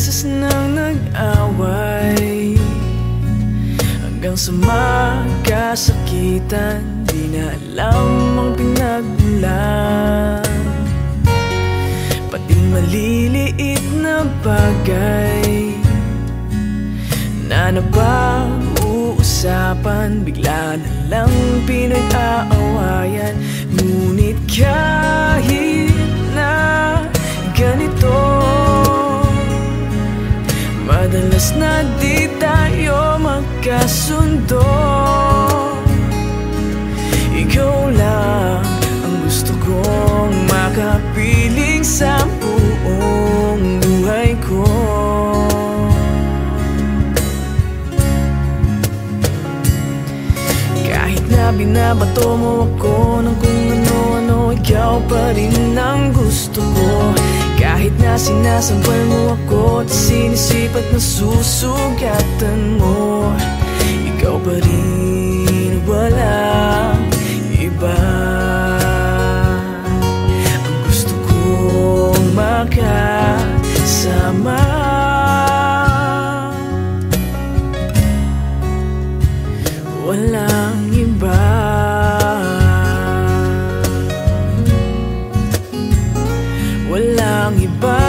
beses nang nag-away, hanggang sa magkasakitan, di na alam ang pinagmulan. Pati maliliit na bagay na napag-uusapan, bigla na lang pinag-aawayan. Ngunit kahit na ganito, madalas na di tayo magkasundo. Ikaw lang ang gusto kong makapiling sa buong buhay ko. Kahit na binabato mo ako ng kung ano-ano, ikaw pa rin ang gusto ko. Kahit na sinasampal mo ako at sinisipat na susugatan mo, ikaw pa rin, walang iba. Ang gusto kong makasama, walang iba. Walang iba.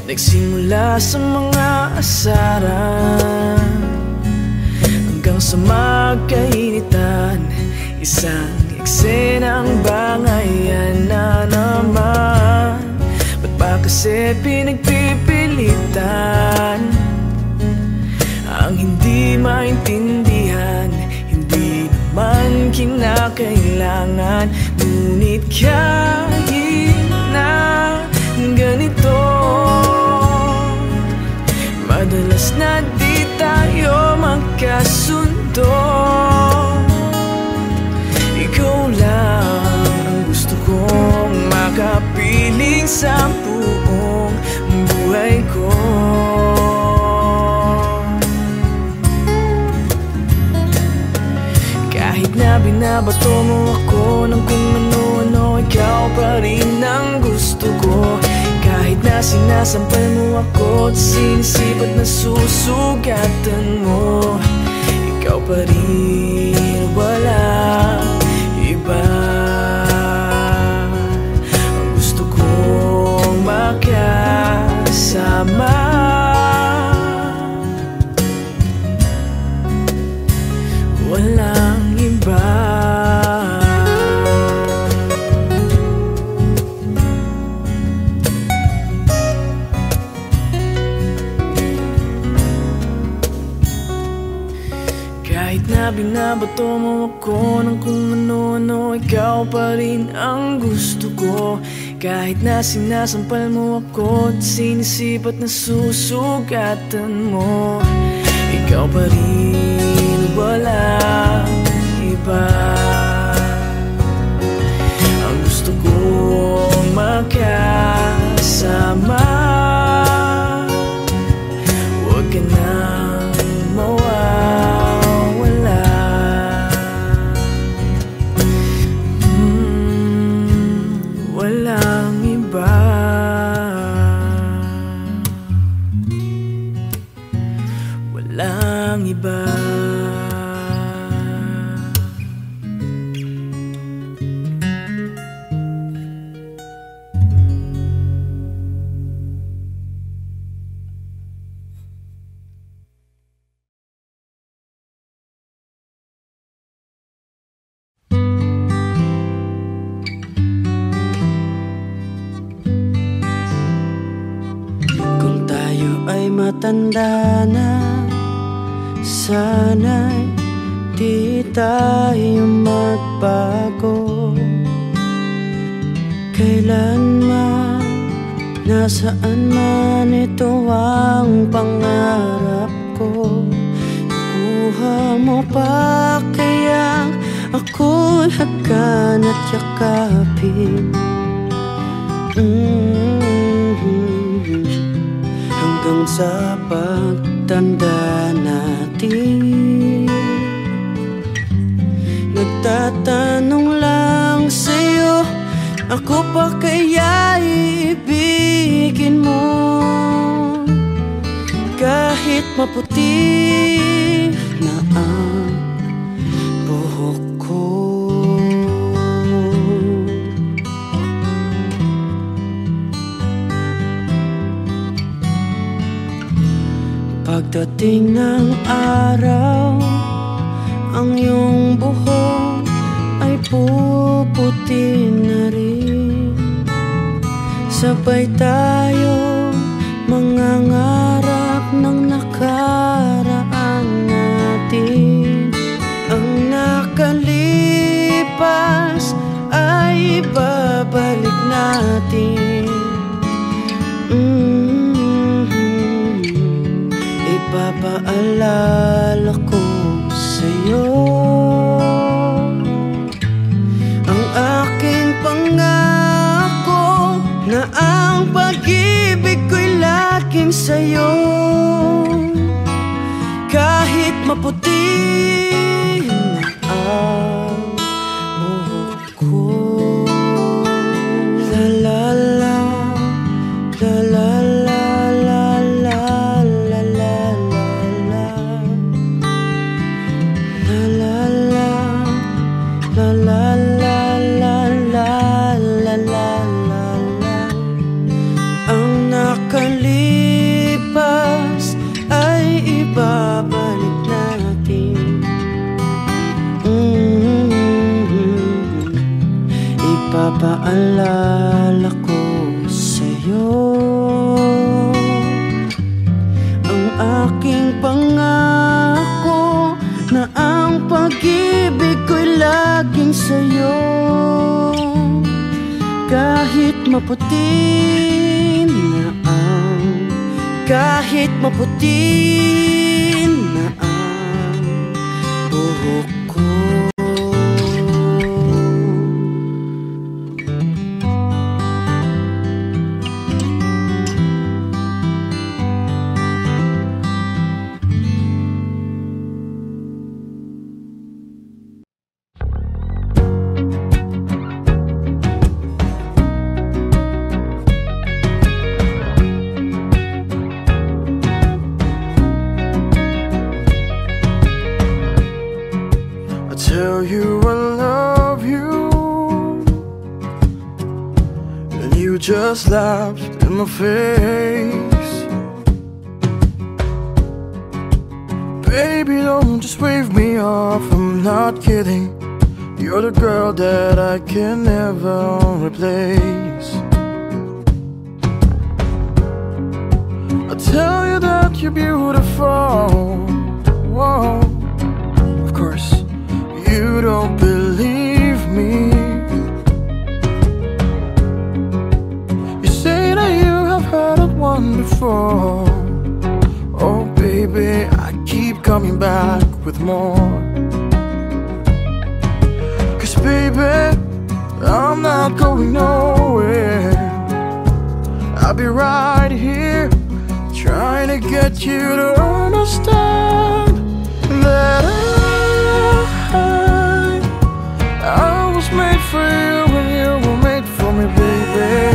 Nagsimula sa mga asaran hanggang sa magkainitan, isang eksenang bangayan na naman. Ba't ba kasi pinagpipilitan ang hindi maintindihan? Hindi naman kinakailangan. Ngunit kahit na ganito, madalas na di tayo magkasundo. Ikaw lang ang gusto kong makapiling sa buong buhay ko. Kahit na binabato mo ako ng kung ano-ano, ikaw pa rin ang gusto ko. Kahit na sinasampal mo ako at sinisipat na susugatan mo, ikaw pa rin, walang iba. Ang gusto kong makasama, walang iba. Kahit na binabato mo ako ng kung ano-ano, ikaw pa rin ang gusto ko. Kahit na sinasampal mo ako at sinisipat na susugatan mo, ikaw pa rin, walang iba. Ang gusto kong makasama, huwag ka nang mawawala. Walang iba. Walang iba. Kung tayo ay matanda na, sana'y di tayo magbago. Kailanman, nasaan man, ito ang pangarap ko. Nakuha mo pa kaya ako'y hagan at yakapin. Hanggang sa pagtanda natin, nagtatanong lang Ako pa kaya ibigin mo kahit maputi na ang buhok ko. Pagdating ng araw, ang iyong buhok ay puputi na rin. Sabay tayo mangangarap ng nakaraan natin. Ang nakalipas ay babalik natin. Ipapaalala ko sa'yo ang aking pangako na ang pag-ibig ko'y laging sa'yo. Kahit maputi na ang buhok ko. La la la, la la la. Ang nakalipas ay ibabalik natin. Ipapaalala ko sa'yo ang aking pangako na ang pag-ibig ko'y laging sa'yo. Kahit maputi na ang, kahit maputi na ang buhok ko. Tell you I love you, and you just laughed in my face. Baby, don't just wave me off, I'm not kidding. You're the girl that I can never replace. I tell you that you're beautiful. Whoa. Of course you don't believe me. You say that you have heard of one before. Oh baby, I keep coming back with more. Cause baby, I'm not going nowhere. I'll be right here trying to get you to understand that I was made for you and you were made for me, baby.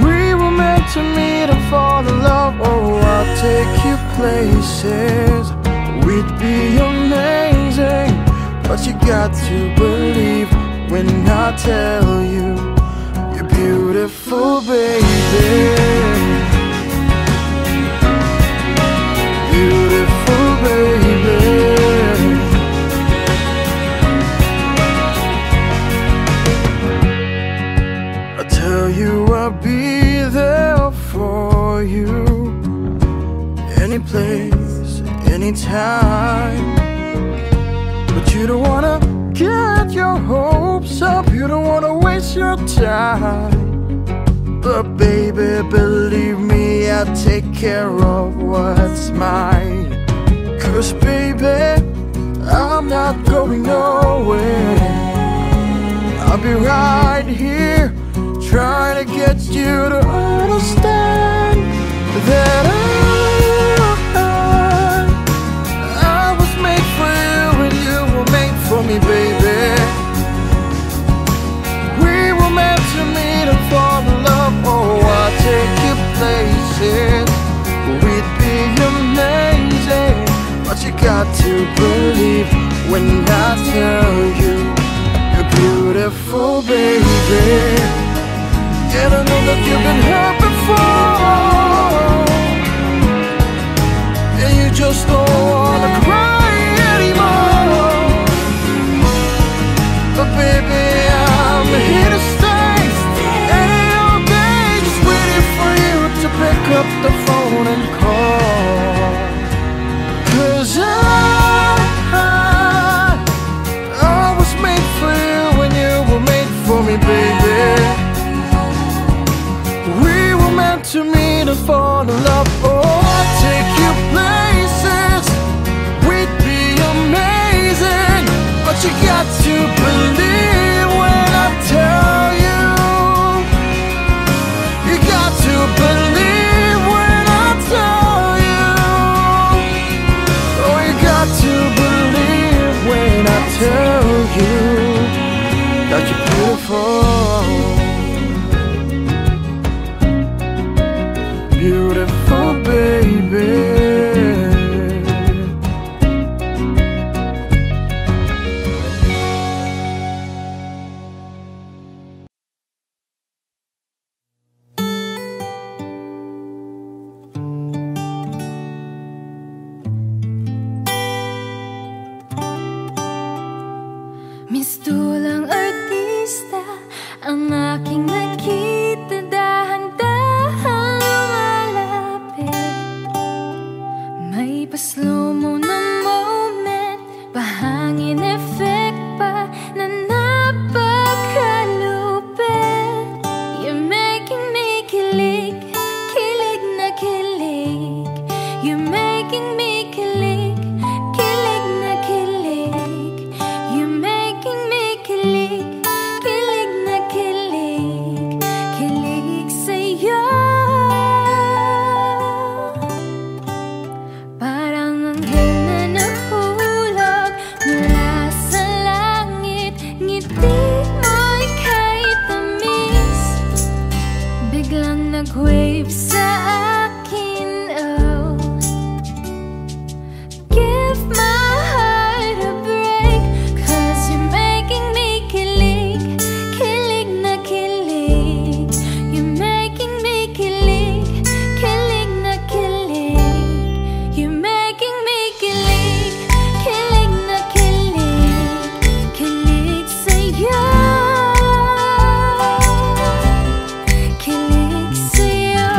We were meant to meet and fall in love. Oh, I'll take you places. We'd be amazing. But you got to believe when I tell you you're beautiful, baby. Beautiful, baby. Tell you I'll be there for you, any place, anytime. But you don't wanna get your hopes up, you don't wanna waste your time. But baby, believe me, I'll take care of what's mine. Cause baby, I'm not going nowhere. I'll be right here trying to get you to understand that I was made for you and you were made for me, baby. beautiful, baby. And I know that you've been hurt before, and you just don't wanna cry anymore. But baby, I'm here to stay any old day, just waiting for you to pick up the phone and call. 'Cause I was made for you and you were made for me, baby. We were meant to meet and fall in love. Oh, I'd take you places, we'd be amazing. But you got to believe when I tell you. You got to believe when I tell you. Oh, you got to believe when I tell you that you're beautiful, beautiful, baby. Mistulang artista ang aking nakita, dahan-dahan lumalapit. May pa-slow mo na moment, pahangin effect pa na napakalupit. You're making me kilig, kilig na kilig. You're making me kilig, kilig na kilig. You're making me kilig, kilig na kilig. Kilig sa'yo. Parang anghel na nahulog mula sa langit. Ngiti mo'y kahit tamis, biglang nag-wave sa akin, oh. Give my heart a break, 'cause you're making me kilig, kilig na kilig. You're making me kilig, kilig na kilig. You're making me kilig, kilig na kilig. Kilig sa'yo. Kilig sa'yo.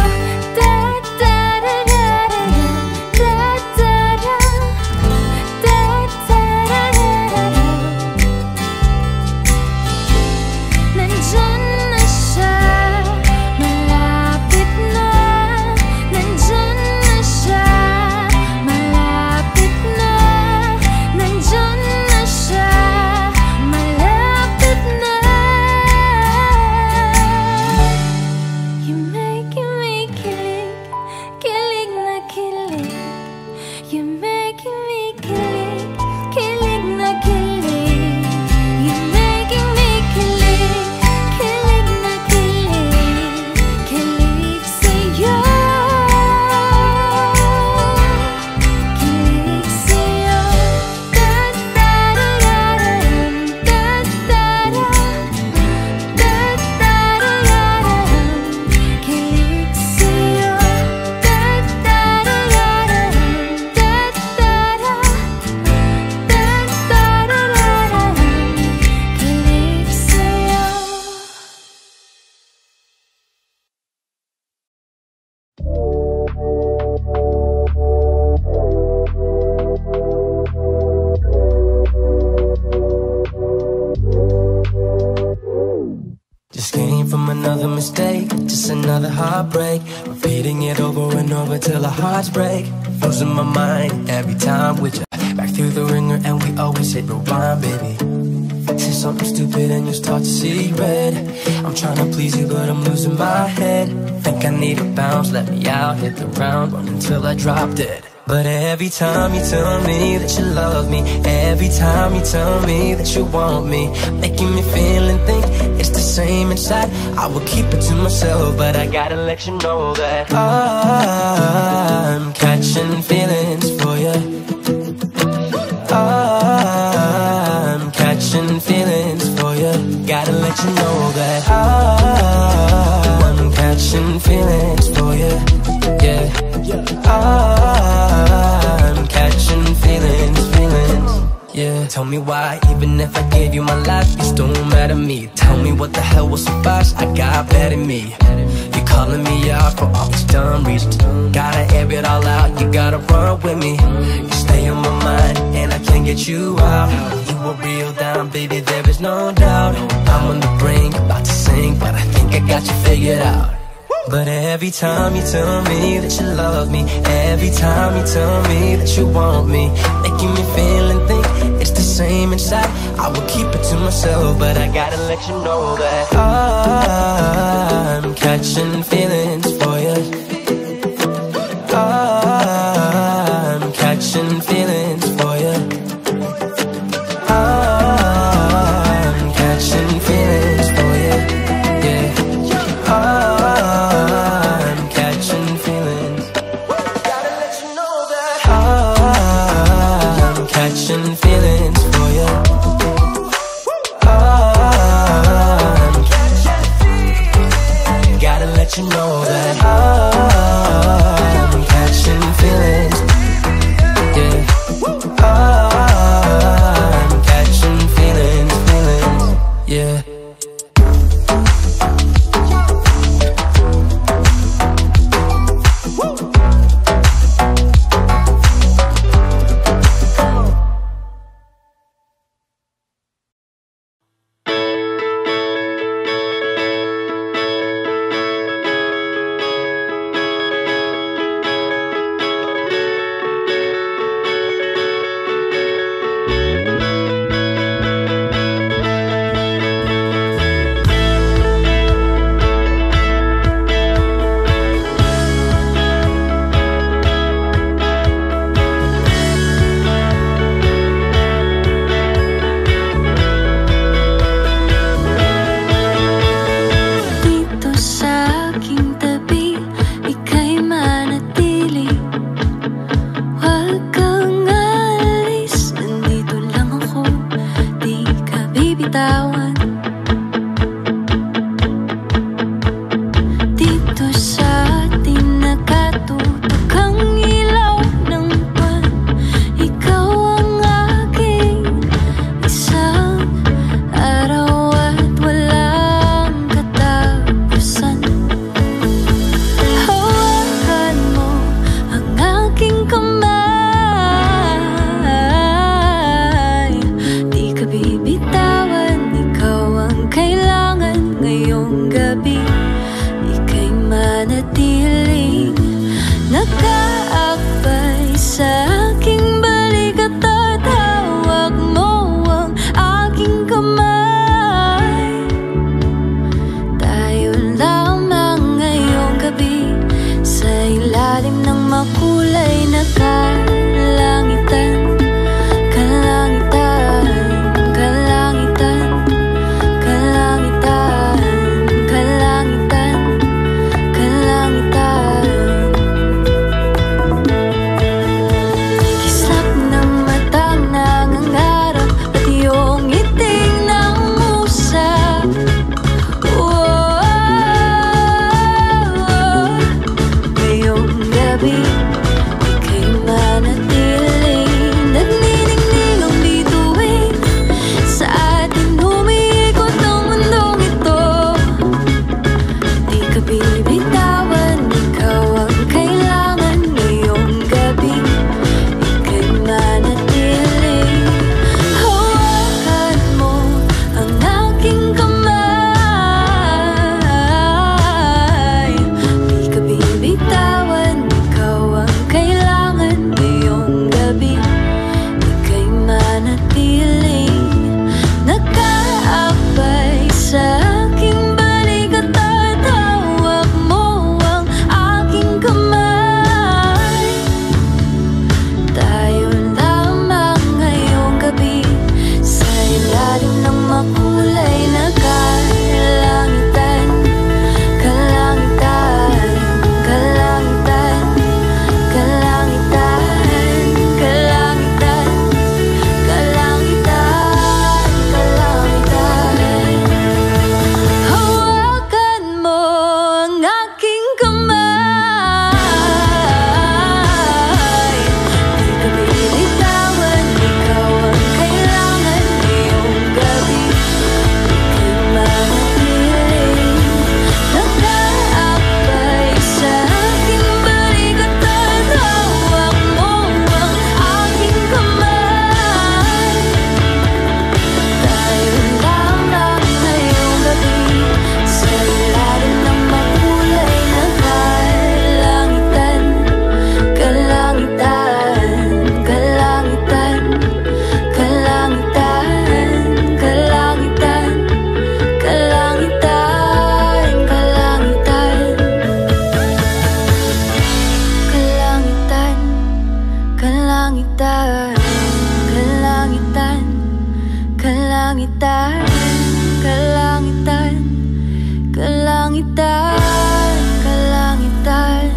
another mistake, just another heartbreak. Repeating it over and over till our hearts break. Losing my mind every time with you. Back through the ringer and we always hit rewind, baby. Say something stupid and you start to see red. I'm trying to please you but I'm losing my head. Think I need a bounce, let me out, hit the ground, run until I drop dead. But every time you tell me that you love me, every time you tell me that you want me, making me feel and think it's the same inside. I will keep it to myself, but I gotta let you know that I'm catching feelings for you. I'm catching feelings for you. Got gotta let you know that I'm catching feelings for you. Yeah, I'm catching feelings. Yeah, tell me why, even if I gave you my life, you still mad at me. Tell me what the hell was so fast, I got bad at me. You calling me out for all these dumb reasons. Gotta air it all out, you gotta run with me. You stay on my mind, and I can't get you out. You were real down, baby, there is no doubt. I'm on the brink, about to sink, but I think I got you figured out. But every time you tell me that you love me, every time you tell me that you want me, making me feel and think it's the same inside. I will keep it to myself, but I gotta let you know that I'm catching feelings for you. I'm catching feelings for you. I'm catching feelings for you. Yeah. I'm catching feelings. Gotta let you know that I'm catching feelings for you. I'm catching feelings. Gotta let you know that I'm catching feelings. Yeah. I'm catching feelings, yeah. Bibitawan, Kalangitan, kalangitan, kalangitan, kalangitan.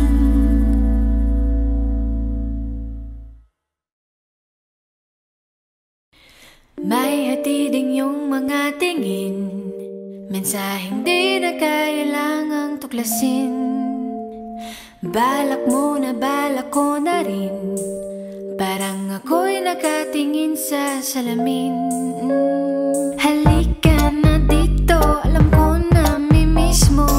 May hatid ang iyong mga tingin, mensaheng di na kailangang tuklasin. Balak mo na balak ko na rin, parang ako'y nakatingin sa salamin. Halika na dito, alam ko na mimiss mo,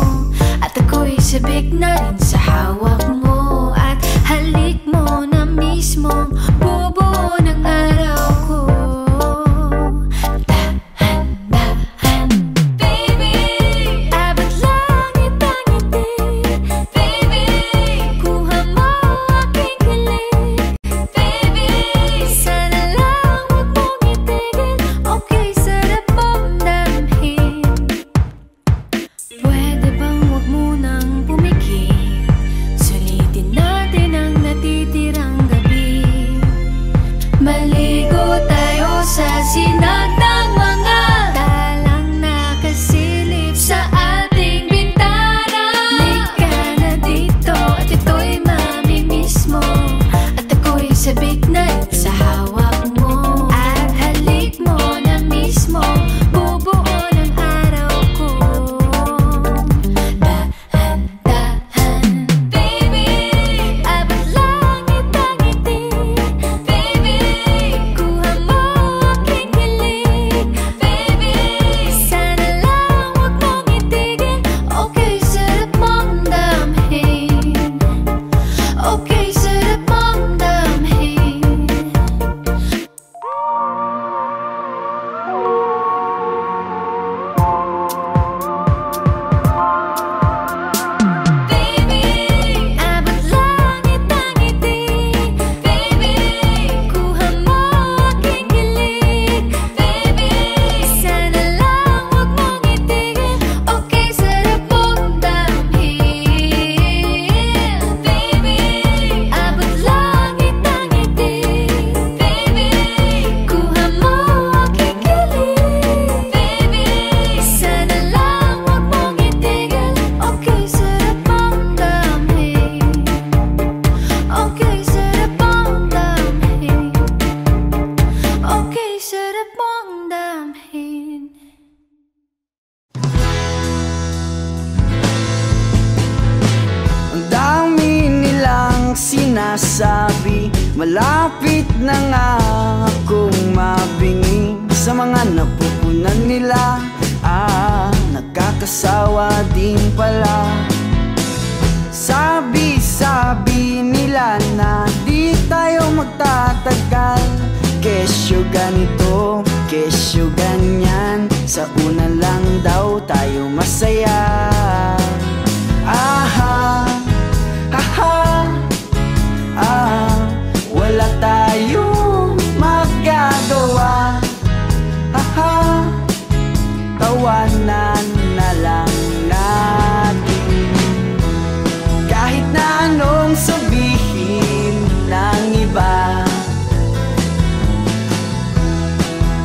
at ako'y sabik na rin sa hawak mo. At halik mo na mismo, bubuo ng araw ko. Sinag ng mga talang nakasilip sa ating bintana. Halika na dito at ito'y mamimiss mo, at ako'y sabik na rin sa hawak mo. At halik mo na mismo, bubuo ng araw ko. Dahan-dahan, baby, abot langit ang ngiti. Baby, kuha mo sinasabi, malapit na nga akong mabingi sa mga napupunan nila. Nakakasawa din pala. Sabi nila na di tayo magtatagal, kesyo ganito, kesyo ganyan, sa una lang daw tayo masaya. Wala tayong magagawa. Tawanan na lang natin, kahit na anong sabihin ng iba.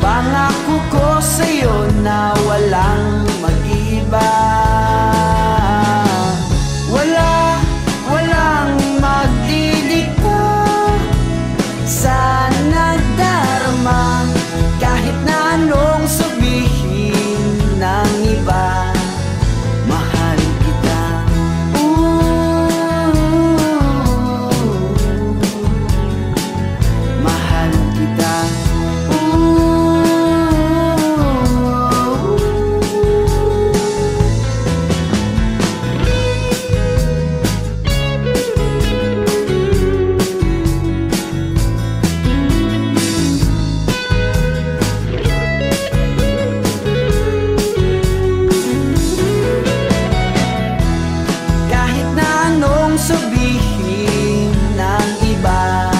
Pangako ko sa'yo na walang mag-iba. Walang magdidikta sa nadarama, kahit na anong sabihin ng iba. Mahal kita, mahal kita. Sabihin ng iba,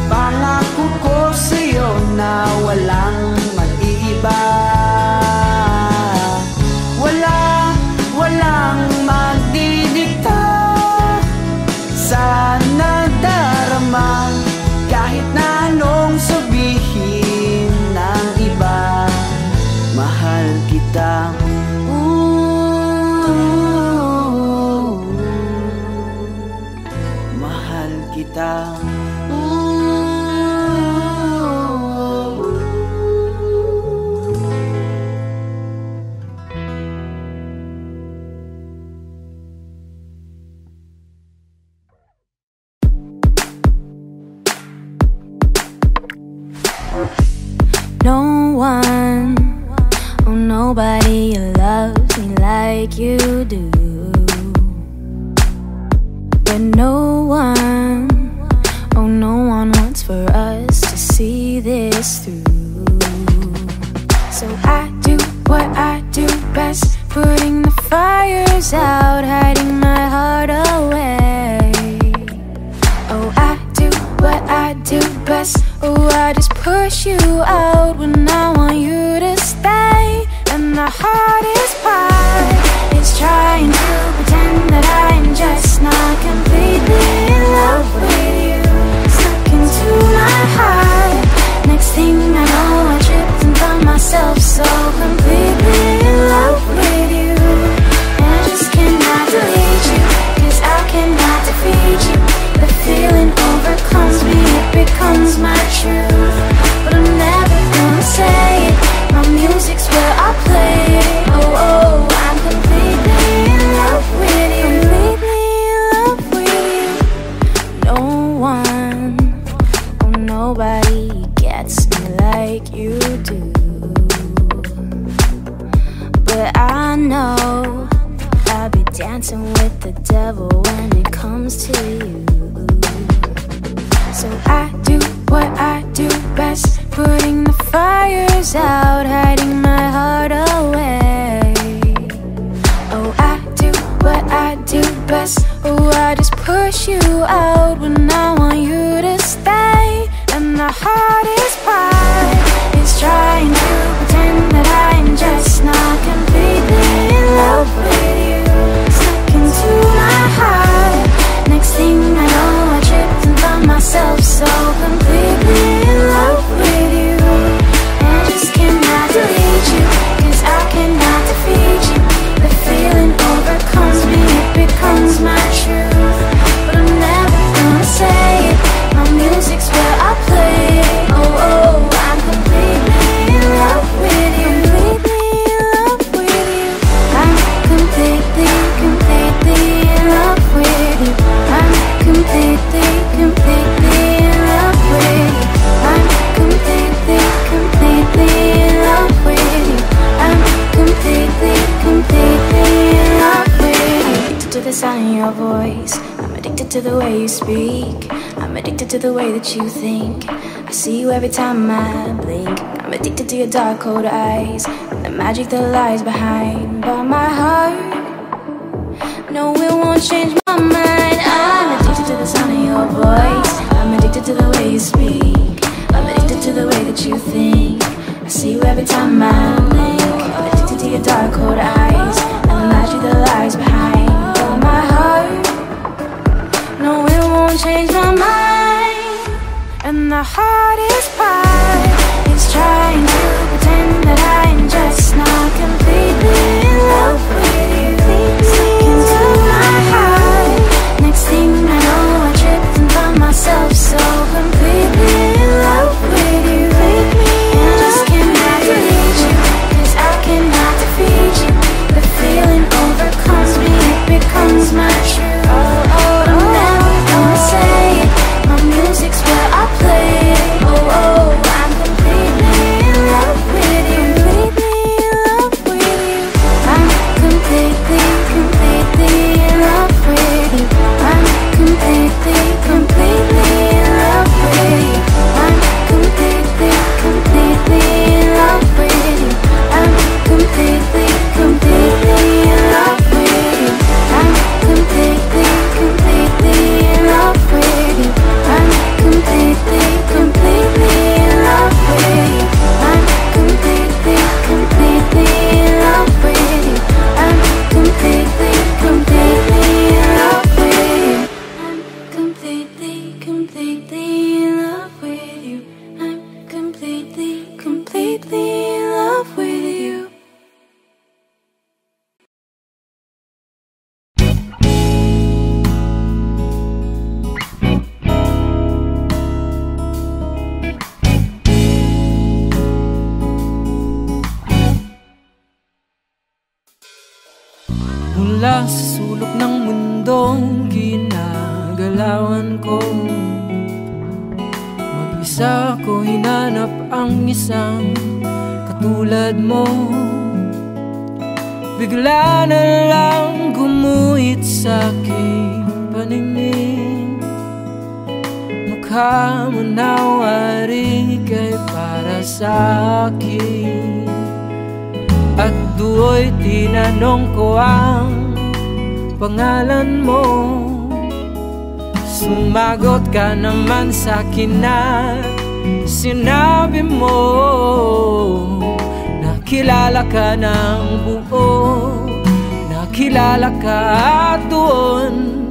pangako ko sa'yo na walang mag-iiba. Walang magdidikta sa nadarama, kahit na anong sabihin no one, oh nobody loves me like you do. But no one, oh no one wants for us to see this through. So I do what I do best, putting the fires out, hiding my heart away. Oh, I do what I do best. Oh, I just push you out when I want you to stay. And the hardest part is trying to pretend that I'm just not completely in love with you. Stuck into my heart. Next thing I know, I tripped and found myself so completely in love with you. And I just cannot delete you, 'cause I cannot defeat you. The feeling overcomes me, it becomes my truth. But I'm never gonna say it, my music's where I play it. Oh, oh, I'm completely in love with you. Completely in love with you. No one, oh nobody gets me like you do. But I know I'll be dancing with the devil when it comes to you. So I do what I do best, putting the fires out, hiding my heart away. Oh, I do what I do best. Oh, I just push you out when I want you to stay. And the hardest part is trying to pretend that I'm just not completely in love with you. Stuck into my heart. Next thing I know, I tripped and found myself so completely in love with you. And I just cannot delete you, 'cause I cannot defeat you. The feeling overcomes me, it becomes my truth. But I'm never gonna say it, my music's where I play it. Oh, oh, I'm completely in love with you. Completely in love with you. I'm completely, completely in love with you. I'm completely, completely in love with you. I'm completely, completely in love with you. I'm completely, completely in love with you. I'm addicted to the sound of your voice. I'm addicted to the way you speak. I'm addicted to the way that you think. I see you every time I blink. I'm addicted to your dark, cold eyes and the magic that lies behind. But my heart, no, it won't change my mind. I'm addicted to the sound of your voice. I'm addicted to the way you speak. I'm addicted to the way that you think. I see you every time I blink. I'm addicted to your dark, cold eyes and the magic that lies behind. But my heart, no, it won't change my mind. And the hardest part is trying to pretend that I'm just not completely in love with you. Stuck into my heart. Next thing I know, I tripped and found myself so completely in love with you. And I just cannot delete you, 'cause I cannot defeat you. The feeling overcomes me, it becomes my truth. Oh, oh, I'm never gonna say it, my music's where I play it. Oh, oh, I'm completely in love with you. Completely in love with you. I'm completely, completely in love with you. I'm completely, completely in love with you. I'm completely, completely in love with you. I'm completely, completely in love with you. I'm completely, completely in love with you. I'm completely, completely in love with you. I'm completely, completely in love with you. I'm completely, completely in love with you. I'm completely, completely in love with you. I'm completely, completely in love with you. Mula sa sulok ng mundong ginagalawan ko, isa ko hinanap ang isang katulad mo. Bigla na lang gumuhit sa aking paningin. Mukha mo nawari kay para sa akin. At do'y tinanong ko ang pangalan mo. Sumagot ka naman sa'kin at sinabi mo nakilala ka ng buo. Nakilala ka at doon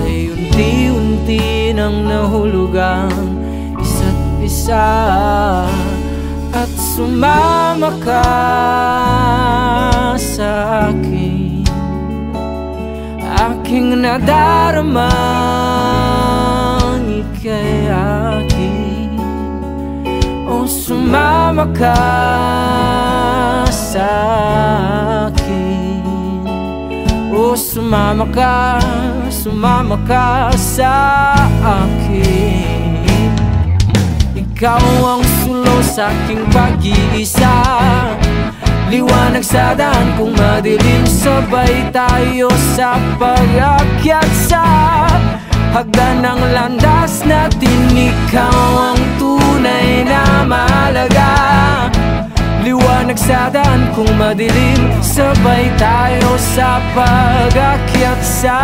ay unti-unti nang nahulugang isa't isa. At sumama ka sa akin, aking nadaramang ika'y akin. O sumama ka sa akin. O sumama ka sa akin. Ikaw ang sulo sa aking pag-iisa, liwanag sa daan kung madilim. Sabay tayo sa pag-akyat sa hagdan ng landas natin. Ikaw ang tunay na mahalaga, liwanag sa daan kung madilim. Sabay tayo sa pag-akyat sa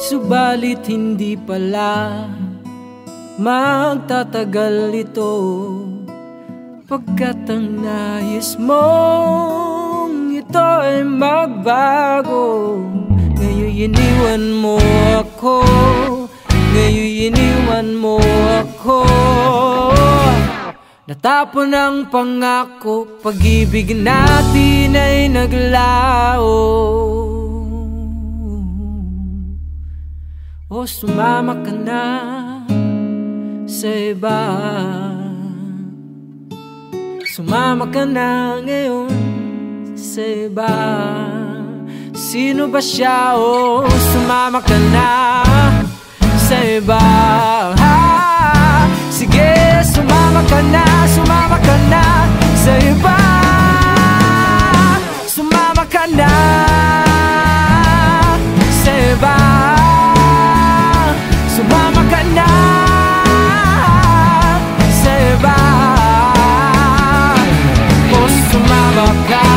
subalit hindi pala magtatagal ito, pagkat ang nais mong ito ay magbago. Ngayon iniwan mo ako, ngayon iniwan mo ako. Natapon ang pangako, pag-ibig natin ay naglao. O sumama ka na sa iba, sumama ka na ngayon sa iba. Sino ba siya? O sumama ka na sa iba. Sige, sumama ka na sa iba. Sumama ka na sa iba. Sumama ka na sa iba. O sumama ka.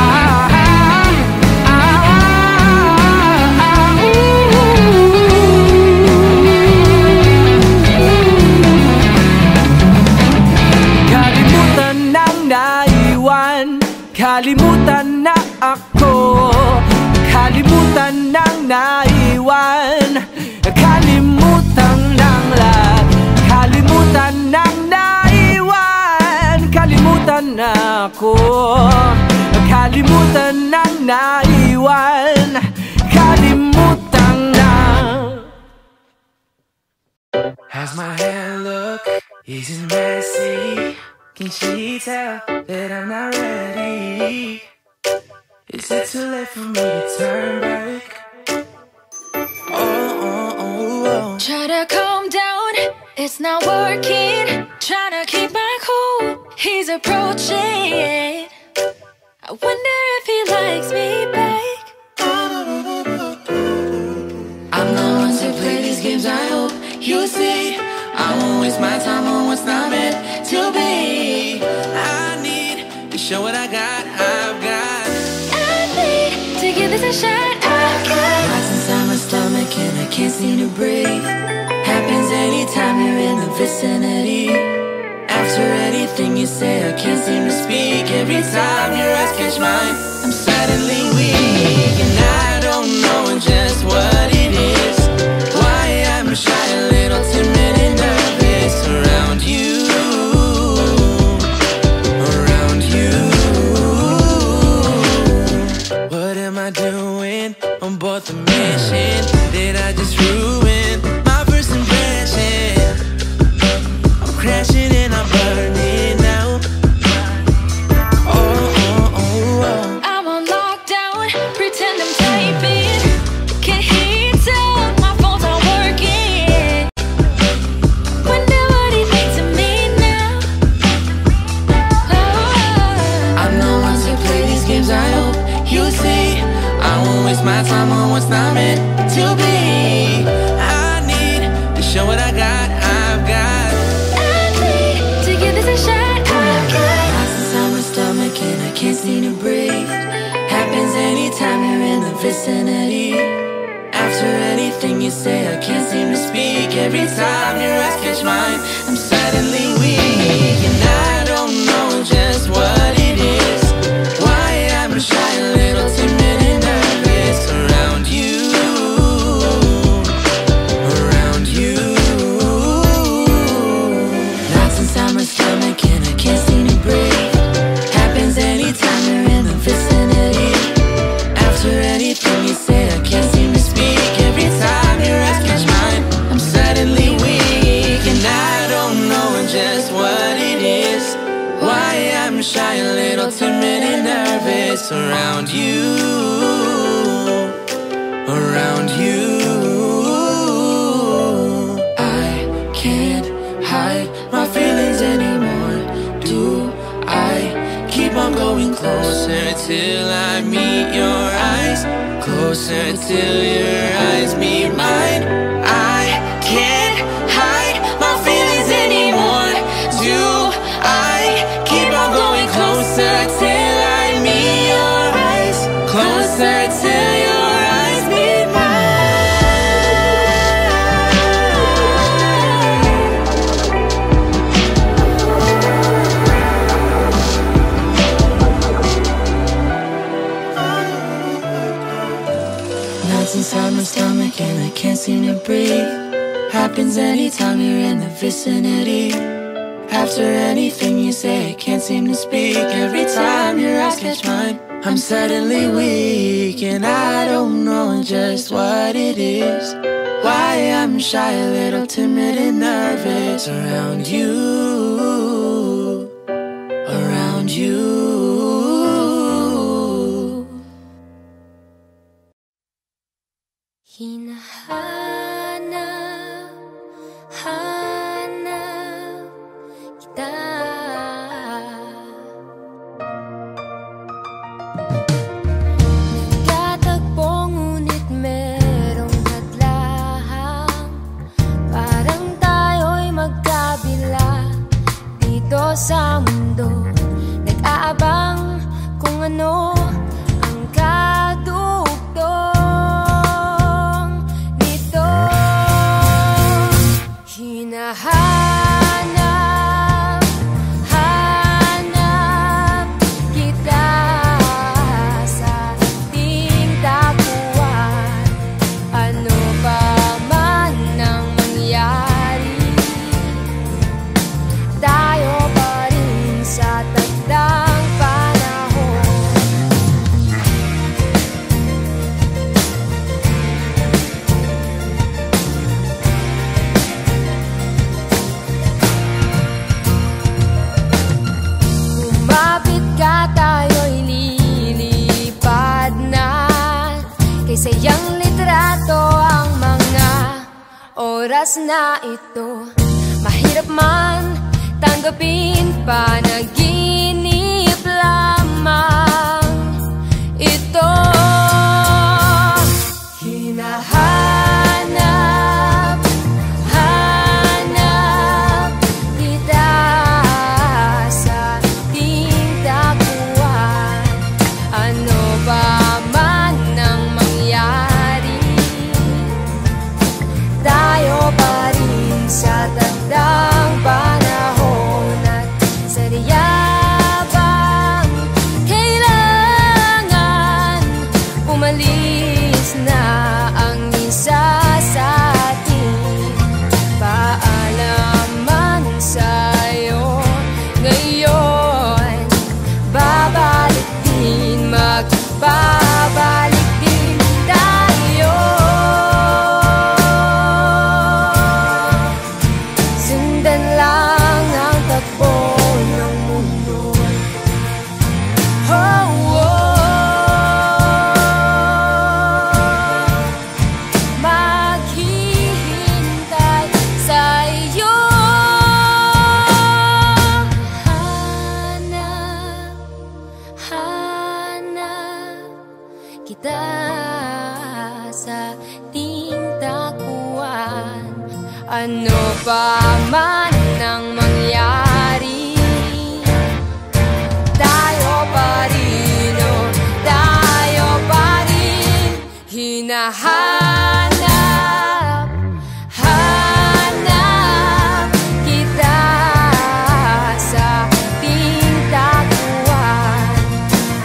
Kalimutan nang naiwan, kalimutan na ako. Kalimutan nang naiwan, kalimutan ng lahat. Kalimutan nang naiwan, kalimutan na ako. Kalimutan nang naiwan, kalimutan na. How's my hair look? Is it messy? Can she tell that I'm not ready? Is it too late for me to turn back? Try to calm down, it's not working. Trying to keep my cool, he's approaching. I wonder if he likes me back. I'm the one to play these games, I hope you see. I won't waste my time on what's not meant to be. I need to show what I've got. I need to give this a shot. I've got Knots inside my stomach and I can't seem to breathe. Happens anytime you're in the vicinity. After anything you say, I can't seem to speak. Every time your eyes catch mine, I'm suddenly weak. And I don't know just what it is, why I'm shy, a little timid and nervous around you, around you. am I doing on board the mission? Did I just ruin my first impression? I'm crashing and I'm burning now. Oh, oh, oh, oh. I'm on lockdown, pretend I'm typing. Can't hear you tell my phone's not working. Wonder what he thinks of me now. Oh. I'm the one to play these games, I hope you see. I won't waste my time on what's not meant to be. I need to show what I got, I've got. I need to give this a shot. I've got Knots inside my stomach and I can't seem to breathe. Happens anytime you're in the vicinity. After anything you say, I can't seem to speak. Every time your eyes catch mine, I'm suddenly weak. And I don't know just what it is, why I'm shy, a little timid and nervous around you. Around you. Knots inside my stomach and I can't seem to breathe. Happens anytime you're in the vicinity. After anything you say, I can't seem to speak. Every time your eyes catch mine, I'm suddenly weak. And I don't know just what it is, why I'm shy, a little timid and nervous around you. Around you. I can't hide my feelings anymore. Do I keep on going closer till I meet your eyes? Closer till your eyes meet mine. I can't hide my feelings anymore. Do I keep on going closer till I meet your eyes? Closer till your eyes meet mine. Knots inside my stomach and I can't seem to breathe. Happens anytime you're in the vicinity. After anything you say, I can't seem to speak. Every time your eyes catch mine, I'm suddenly weak. And I don't know just what it is, why I'm shy, a little timid and nervous around you. Around you. Hinahanap, hanap kita. Nagtatagpo ngunit merong hadlahang. Parang tayo'y magkabila dito sa mundo. Nag-aabang kung ano ang kadugtong nito. Hinahanap, hanap kita sa ating tapuan. Ano pa man ang mangyari, tayo pa rin sa takdang panahon. Lumapit ka, tayo'y lilipad na. Kay sayang litrato ang mga oras na ito. Mahirap man tanggapin, panaginip lamang ito. Hinahanap, hanap kita sa ating tapuan. Ano pa man ang mangyari, tayo pa rin sa takdang panahon. At sa yabang kailangan umalis na ang isa sa atin. Paalaman sa'yo ngayon, babalik din, magbabalik. kita sa tingtakuan. Ano pa man ang mangyari, tayo pa rin, oh, tayo pa rin. Hinahanap, hanap kita sa tingtakuan.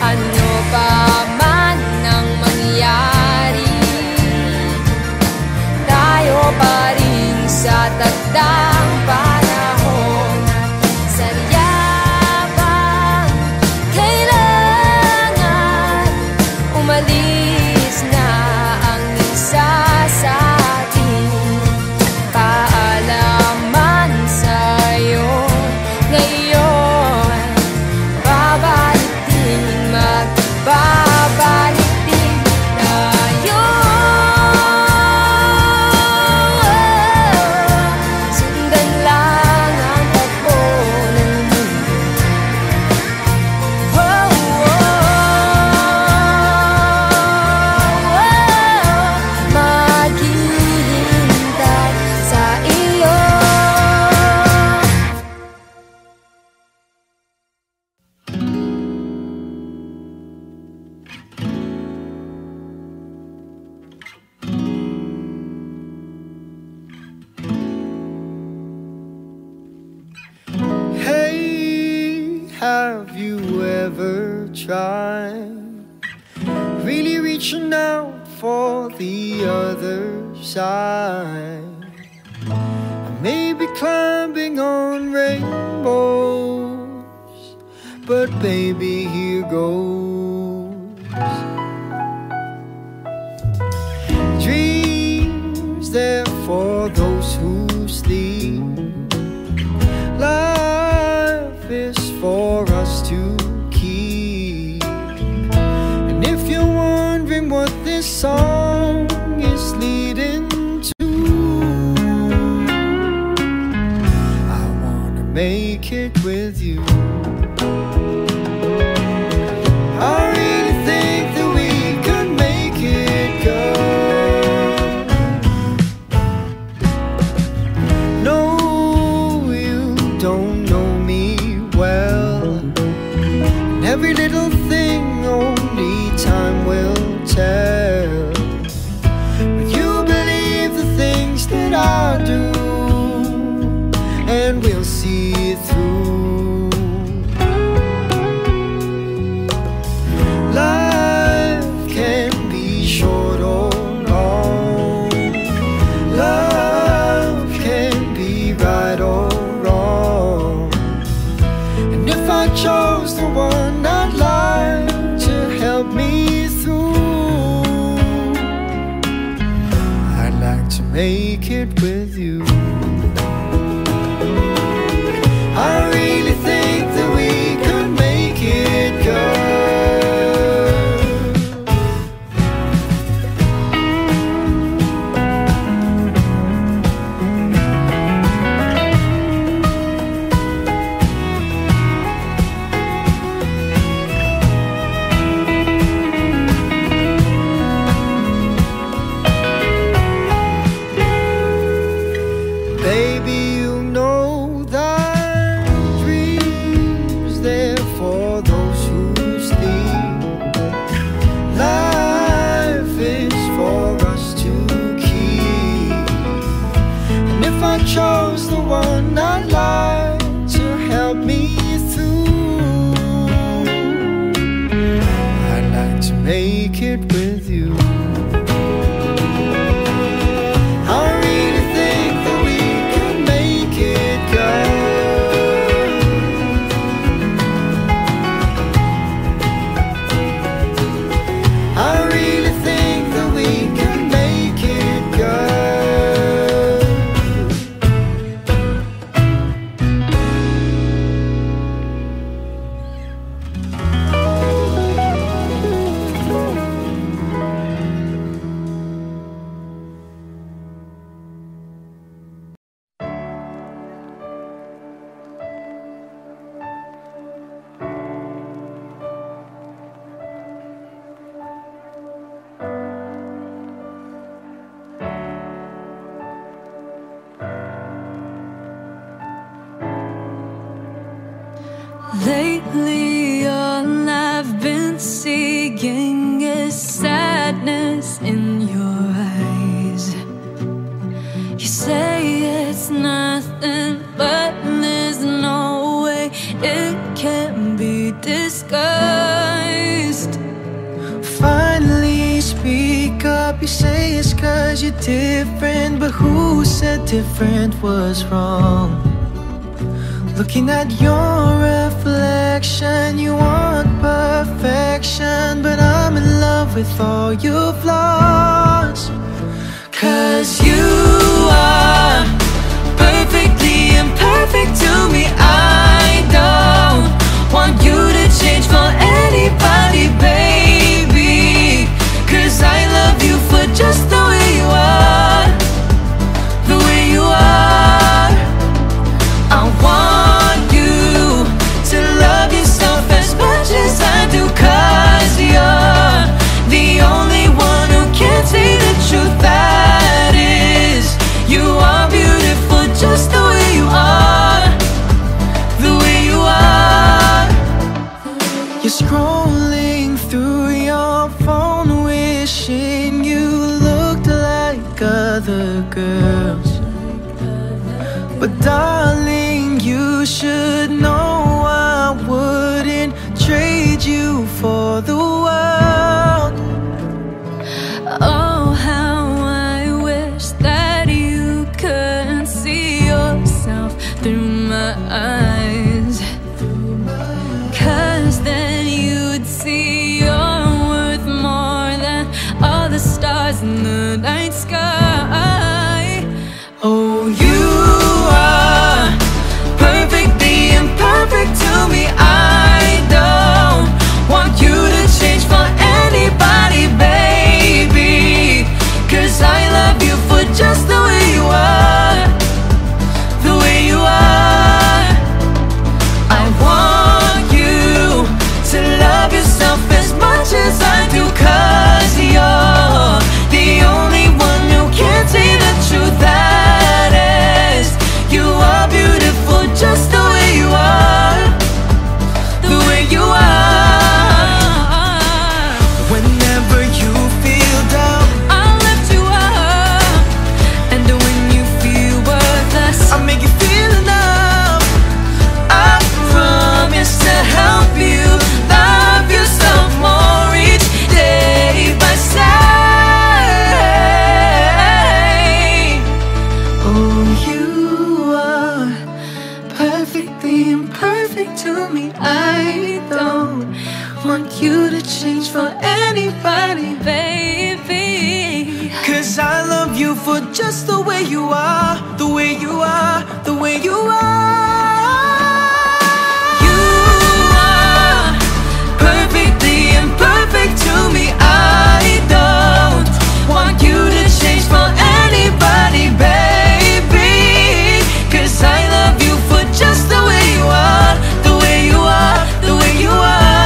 Ano pa man ang mangyari, tayo pa rin sa tagdang panahon. Saryabang kailangan umalis na ang isa sa atin. Paalaman sa'yo ngayon, babalik din, magbabalik din tayo. Sundan lang ang takbo ng mundo. Oh, oh, oh, maghihintay sa iyo. Hey, have you ever tried really reaching out for the other side? Maybe climbing on rainbows, but baby, here goes. Dreams there for those who sleep. Life is for us to keep. And if you're wondering what this song is leading to, I wanna make it with you. I really think that we could make it, girl. No, you don't know me well, and every little thing only time will tell. But you believe the things that I do, and we'll see it through. Life can be short or long. Love can be right or wrong. And if I chose the one I'd like to help me through, I'd like to make it with you. I really think that we could make it, girl. Baby, you know that dreams there for those who sleep. Life is for us to keep. And if I chose the one I'd like to help me through, I'd like to make it with you. I really think that we could make it, girl. I really think that we could make it, girl. sadness in your eyes. You say it's nothing, but there's no way it can be disguised. Finally speak up, you say it's 'cause you're different, but who said different was wrong? Looking at your reflection, you want perfection, but I'm in love with all your flaws. 'Cause you are perfectly imperfect to me. I don't want you to change for anybody, baby, 'cause I love you for just the way you are, the way you are. I want you to love yourself as much as I do, 'cause you're the only one who can see the truth. That is, you are beautiful just the way you are, the way you are. You're scrolling through your phone, wishing you looked like other girls. But darling, you should know I wouldn't trade you for the world. Oh, how I wish that you could see yourself through my eyes, 'cause then you'd see you're worth more than all the stars in the night sky. Oh, you are perfectly imperfect to me. I don't want you to change for anybody, baby, 'cause I love you for just the way you are, the way you are. I want you to love yourself as much as I do, 'cause you're the only one who can see the truth. That is, you are beautiful just the way you are, the way you are. Whenever you feel down, I'll lift you up, and when you feel worthless, I'll make you feel enough. I promise to help you love yourself more each day by saying, Oh, you are perfectly imperfect to me. I don't want you to change for anybody, baby, 'cause I love you for just the way you are, the way you are, the way you are. you are perfectly imperfect to me. I don't want you to change for anybody, baby, 'cause I love you for just the way you are, the way you are, the way you are.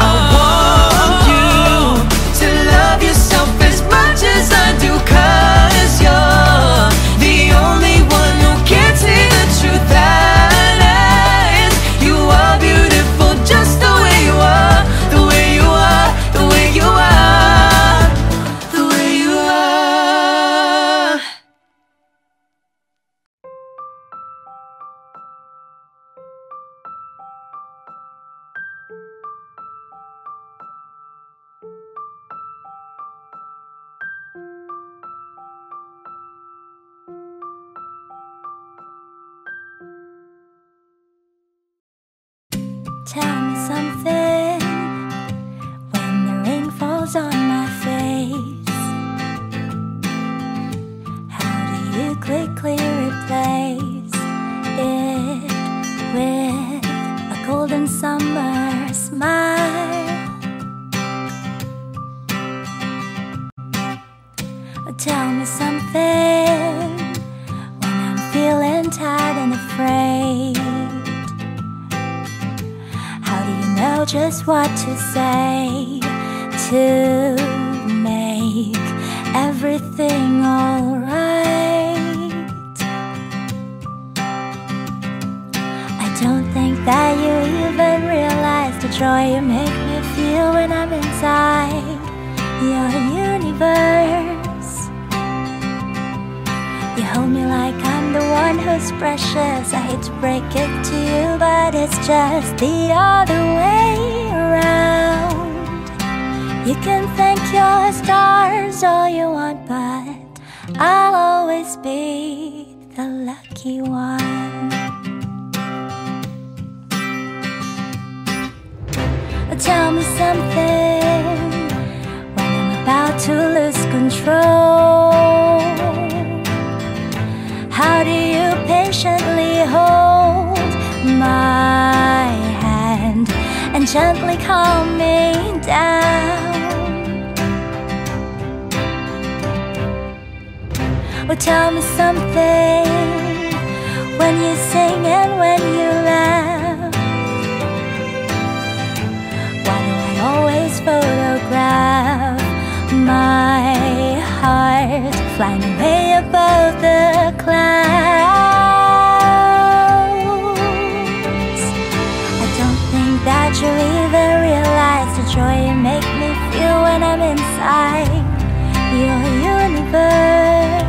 I want you to love yourself as much as I do, 'cause you're the only one who can see the truth. That is, you are beautiful just the way you are, the way you are, the way you are, the way you are. Tell me something when the rain falls on my face. How do you quickly replace it with a golden summer smile? Tell me something when I'm feeling tired and afraid. How do you know just what to say to make everything alright? I don't think that you even realize the joy you make me feel when I'm inside your universe. You hold me like I'm the one who's precious. I hate to break it to you, but it's just the other way around. You can thank your stars all you want, but I'll always be the lucky one. Tell me something when I'm about to lose control. How do you patiently hold my hand and gently calm me down? Well, tell me something when you sing and when you laugh. Why do I always photograph my heart flying away above the clouds? I don't think that you even realize the joy you make me feel when I'm inside your universe.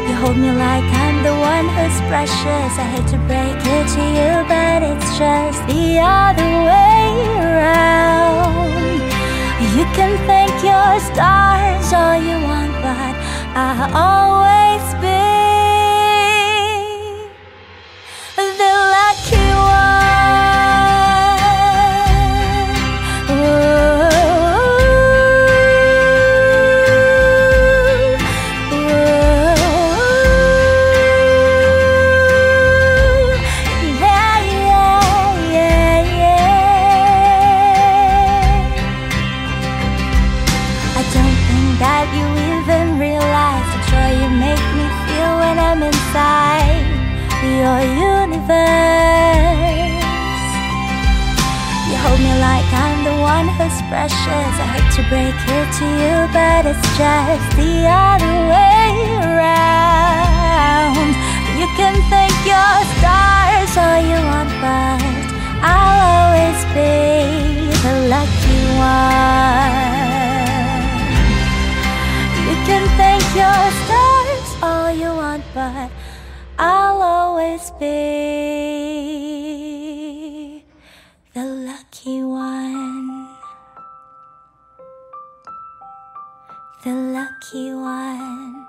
You hold me like I'm the one who's precious. I hate to break it to you, but it's just the other way around. You can thank your stars all you want, but I'll always be the lucky one. I don't think that you even realize the joy you make me feel when I'm inside your universe. You hold me like I'm the one who's precious. I hate to break it to you, but it's just the other way around. You can thank your stars all you want, but I'll always be the lucky one. You can thank your stars all you want, but I'll always be the lucky one. The lucky one.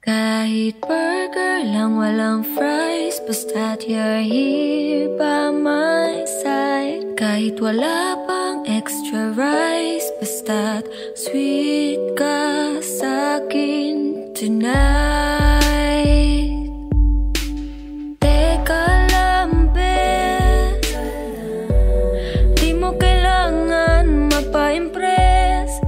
Kahit burger lang walang fries, basta't you're here by my side. Kahit wala pang extra rice, basta't sweet ka sa'kin tonight. Teka lang, bes, di mo kailangan mapa-impress.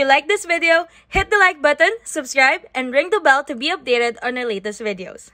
like this video, hit the like button, subscribe, and ring the bell to be updated on our latest videos.